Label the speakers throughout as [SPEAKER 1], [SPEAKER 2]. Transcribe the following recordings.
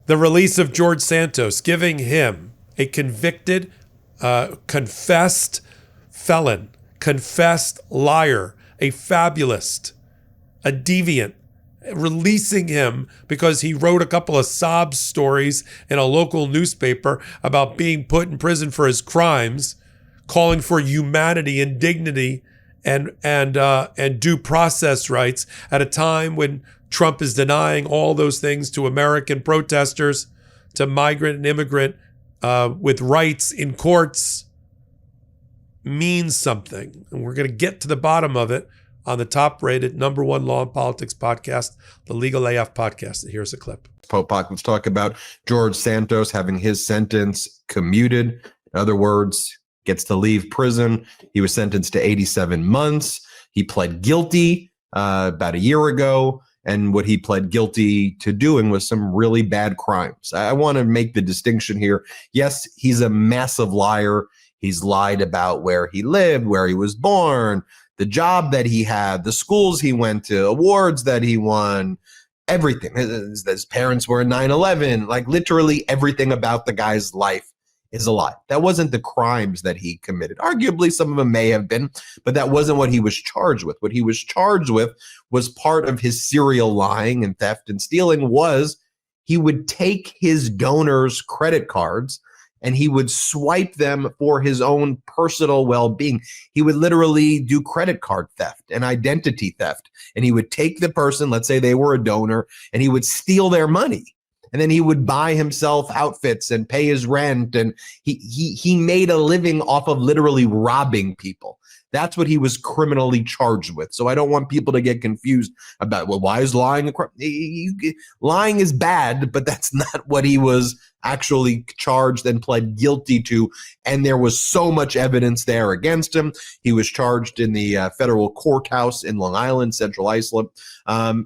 [SPEAKER 1] the release of George Santos, giving him a convicted, confessed felon, confessed liar, a fabulist, a deviant, releasing him because he wrote a couple of sob stories in a local newspaper about being put in prison for his crimes, calling for humanity and dignity and due process rights at a time when Trump is denying all those things to American protesters, to migrant and immigrant with rights in courts, means something. And we're going to get to the bottom of it on the top-rated #1 law and politics podcast, the Legal AF podcast. And here's a clip.
[SPEAKER 2] Popak, let's talk about George Santos having his sentence commuted. In other words, gets to leave prison. He was sentenced to 87 months. He pled guilty about a year ago. And what he pled guilty to doing was some really bad crimes. I want to make the distinction here. Yes, he's a massive liar. He's lied about where he lived, where he was born, the job that he had, the schools he went to, awards that he won, everything. His parents were in 9/11. Like literally everything about the guy's life is a lie. That wasn't the crimes that he committed. Arguably, some of them may have been, but that wasn't what he was charged with. What he was charged with was part of his serial lying and theft and stealing was he would take his donors' credit cards and he would swipe them for his own personal well-being. He would literally do credit card theft and identity theft. And he would take the person, let's say they were a donor, and he would steal their money. And then he would buy himself outfits and pay his rent. And he made a living off of literally robbing people. That's what he was criminally charged with. So I don't want people to get confused about, well, why is lying a crime? Lying is bad, but that's not what he was actually charged and pled guilty to. And there was so much evidence there against him. He was charged in the federal courthouse in Long Island, Central Islip.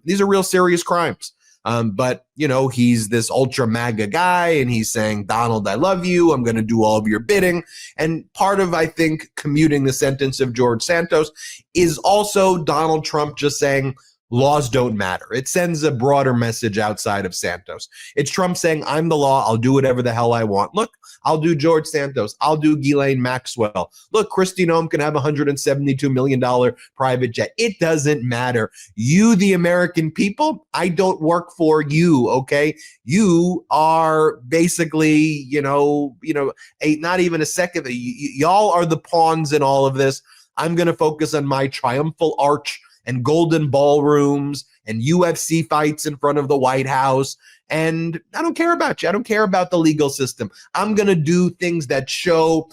[SPEAKER 2] These are real serious crimes. But, you know, he's this ultra MAGA guy and he's saying, Donald, I love you. I'm going to do all of your bidding. And part of, I think, commuting the sentence of George Santos is also Donald Trump just saying laws don't matter. It sends a broader message outside of Santos. It's Trump saying, I'm the law. I'll do whatever the hell I want. Look, I'll do George Santos. I'll do Ghislaine Maxwell. Look, Kristi Noem can have a $172 million private jet. It doesn't matter. You, the American people, I don't work for you, okay? You are basically, not even a second. Y'all are the pawns in all of this. I'm going to focus on my triumphal arch and golden ballrooms and UFC fights in front of the White House. And I don't care about you. I don't care about the legal system. I'm going to do things that show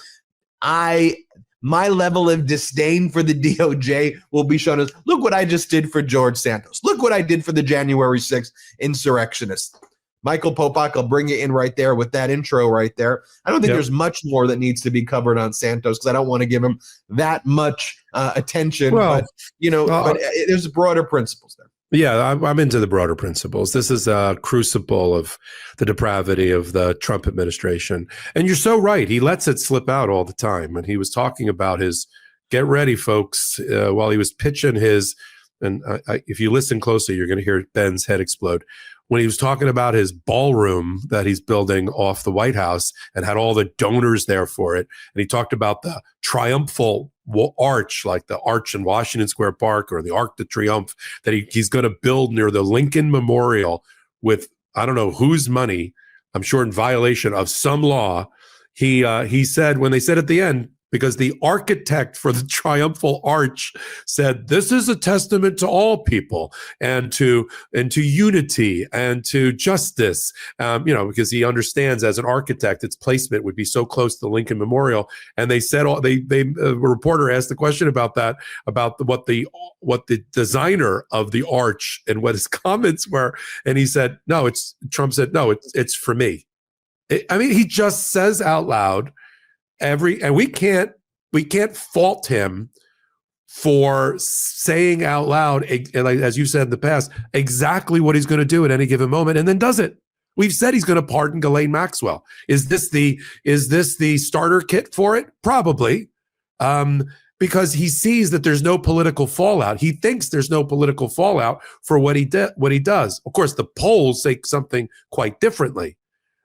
[SPEAKER 2] my level of disdain for the DOJ will be shown as, look what I just did for George Santos. Look what I did for the January 6th insurrectionists. Michael Popak, I'll bring you in right there with that intro right there. I don't think there's much more that needs to be covered on Santos because I don't want to give him that much attention. But there's broader principles there.
[SPEAKER 1] Yeah, I'm into the broader principles. This is a crucible of the depravity of the Trump administration. And you're so right. He lets it slip out all the time. And he was talking about his, get ready, folks, while he was pitching his, and if you listen closely, you're going to hear Ben's head explode. When he was talking about his ballroom that he's building off the White House and had all the donors there for it. And he talked about the triumphal arch, like the arch in Washington Square Park or the Arc de Triomphe that he's going to build near the Lincoln Memorial with, I don't know whose money, I'm sure in violation of some law. He said, when they said at the end, because the architect for the triumphal arch said, this is a testament to all people and to unity and to justice, because he understands as an architect, its placement would be so close to the Lincoln Memorial. And they said, a reporter asked the question about that, about what the designer of the arch and what his comments were. And he said, Trump said, no, it's for me. He just says out loud, and we can't fault him for saying out loud, as you said in the past, exactly what he's going to do at any given moment, and then does it. We've said he's going to pardon Ghislaine Maxwell. Is this the starter kit for it? Probably. because he sees that there's no political fallout. He thinks there's no political fallout for what he does. Of course, the polls say something quite differently.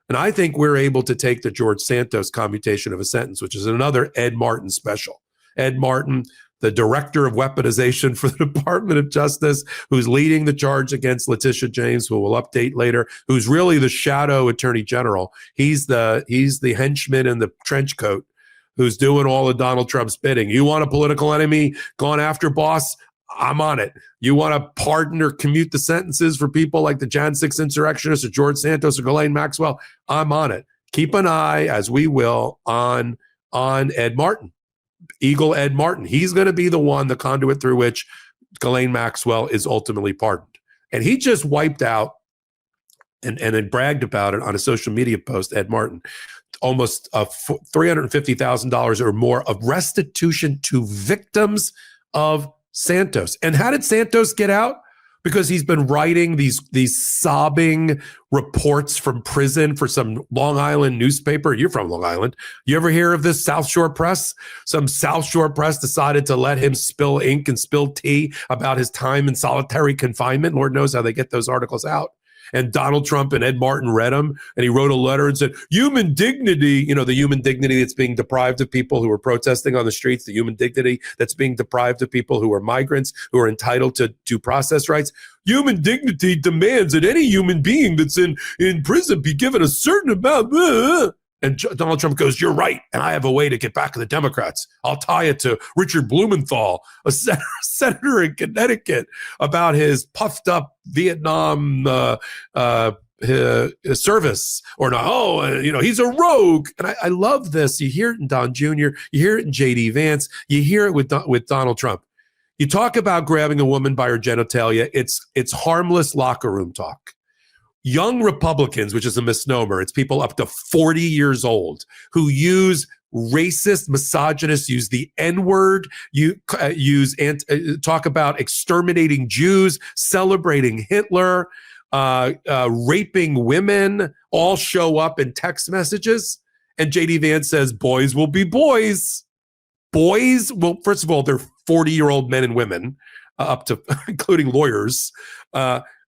[SPEAKER 1] And I think we're able to take the George Santos commutation of a sentence, which is another Ed Martin special. Ed Martin, the director of weaponization for the Department of Justice, who's leading the charge against Letitia James, who we'll update later, who's really the shadow attorney general. He's the henchman in the trench coat who's doing all of Donald Trump's bidding. You want a political enemy gone after, boss? I'm on it. You want to pardon or commute the sentences for people like the Jan 6 insurrectionists or George Santos or Ghislaine Maxwell? I'm on it. Keep an eye, as we will, on Ed Martin, Eagle Ed Martin. He's going to be the one, the conduit through which Ghislaine Maxwell is ultimately pardoned. And he just wiped out and then bragged about it on a social media post, Ed Martin, almost $350,000 or more of restitution to victims of Santos. And how did Santos get out? Because he's been writing these sobbing reports from prison for some Long Island newspaper. You're from Long Island. You ever hear of this South Shore Press? Some South Shore Press decided to let him spill ink and spill tea about his time in solitary confinement. Lord knows how they get those articles out. And Donald Trump and Ed Martin read them, and he wrote a letter and said, human dignity, the human dignity that's being deprived of people who are protesting on the streets, the human dignity that's being deprived of people who are migrants, who are entitled to due process rights. Human dignity demands that any human being that's in prison be given a certain amount. And Donald Trump goes, you're right, and I have a way to get back at the Democrats. I'll tie it to Richard Blumenthal, a senator in Connecticut, about his puffed up Vietnam service, or no, he's a rogue. And I love this. You hear it in Don Jr., you hear it in J.D. Vance, you hear it with Donald Trump. You talk about grabbing a woman by her genitalia, it's harmless locker room talk. Young Republicans, which is a misnomer, it's people up to 40 years old who use racist, misogynist, use the N-word, talk about exterminating Jews, celebrating Hitler, raping women, all show up in text messages. And J.D. Vance says, boys will be boys. Boys, well, first of all, they're 40-year-old men and women, up to including lawyers.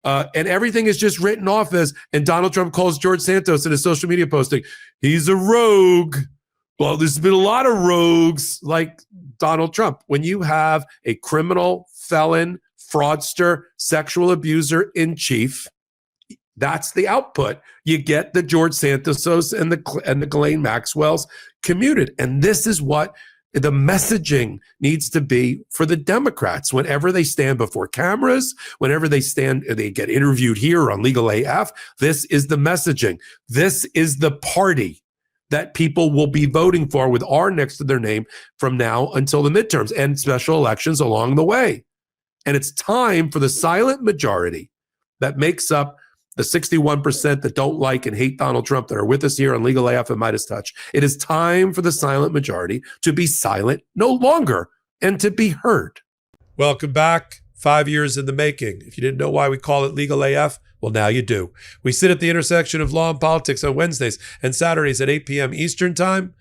[SPEAKER 1] And everything is just written off as, and Donald Trump calls George Santos in his social media posting, he's a rogue. Well, there's been a lot of rogues like Donald Trump. When you have a criminal, felon, fraudster, sexual abuser in chief, that's the output. You get the George Santosos and the Ghislaine Maxwells commuted. And this is what the messaging needs to be for the Democrats whenever they stand before cameras, whenever they get interviewed here on Legal AF. This is the messaging. This is the party that people will be voting for with R next to their name from now until the midterms and special elections along the way. And it's time for the silent majority that makes up the 61% that don't like and hate Donald Trump that are with us here on Legal AF and MeidasTouch. It is time for the silent majority to be silent no longer and to be heard. Welcome back. 5 years in the making. If you didn't know why we call it Legal AF, well, now you do. We sit at the intersection of law and politics on Wednesdays and Saturdays at 8 p.m. Eastern time.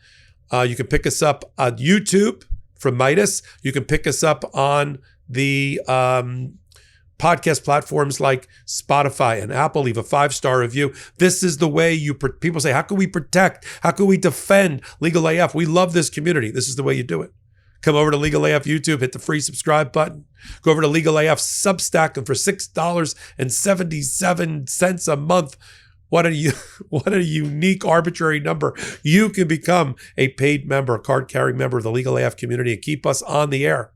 [SPEAKER 1] You can pick us up on YouTube from Meidas. You can pick us up on the podcast platforms like Spotify and Apple. Leave a 5-star review. This is the way people say, how can we protect? How can we defend Legal AF? We love this community. This is the way you do it. Come over to Legal AF YouTube, hit the free subscribe button. Go over to Legal AF Substack, and for $6.77 a month, what a unique, arbitrary number. You can become a paid member, a card-carrying member of the Legal AF community and keep us on the air.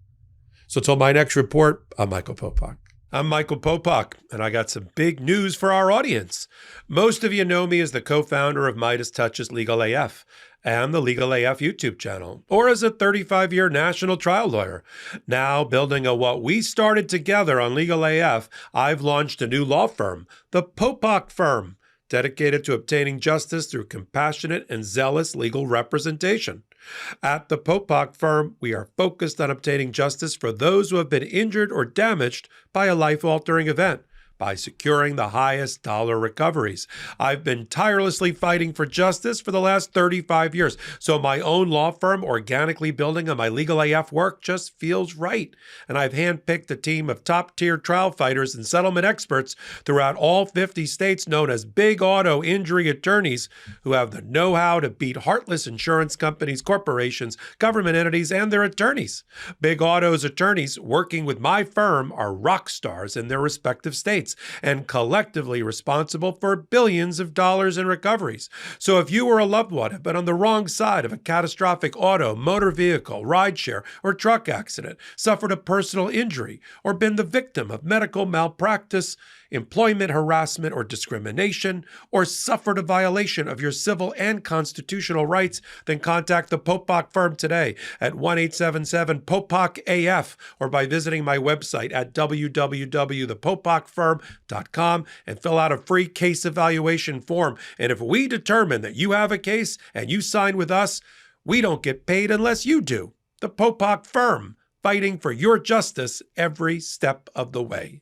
[SPEAKER 1] So until my next report, I'm Michael Popak. I'm Michael Popak, and I got some big news for our audience. Most of you know me as the co-founder of MeidasTouch's Legal AF and the Legal AF YouTube channel, or as a 35-year national trial lawyer. Now, building on what we started together on Legal AF, I've launched a new law firm, the Popak Firm, dedicated to obtaining justice through compassionate and zealous legal representation. At the Popak Firm, we are focused on obtaining justice for those who have been injured or damaged by a life-altering event, by securing the highest dollar recoveries. I've been tirelessly fighting for justice for the last 35 years, so my own law firm organically building on my Legal AF work just feels right. And I've handpicked a team of top-tier trial fighters and settlement experts throughout all 50 states known as big auto injury attorneys who have the know-how to beat heartless insurance companies, corporations, government entities, and their attorneys. Big Auto's attorneys working with my firm are rock stars in their respective states and collectively responsible for billions of dollars in recoveries. So if you or a loved one have been on the wrong side of a catastrophic auto, motor vehicle, rideshare, or truck accident, suffered a personal injury, or been the victim of medical malpractice, employment harassment or discrimination, or suffered a violation of your civil and constitutional rights, then contact the Popok firm today at 1-877-POPOK-AF or by visiting my website at www.thepopokfirm.com and fill out a free case evaluation form. And if we determine that you have a case and you sign with us, we don't get paid unless you do. The Popok firm, fighting for your justice every step of the way.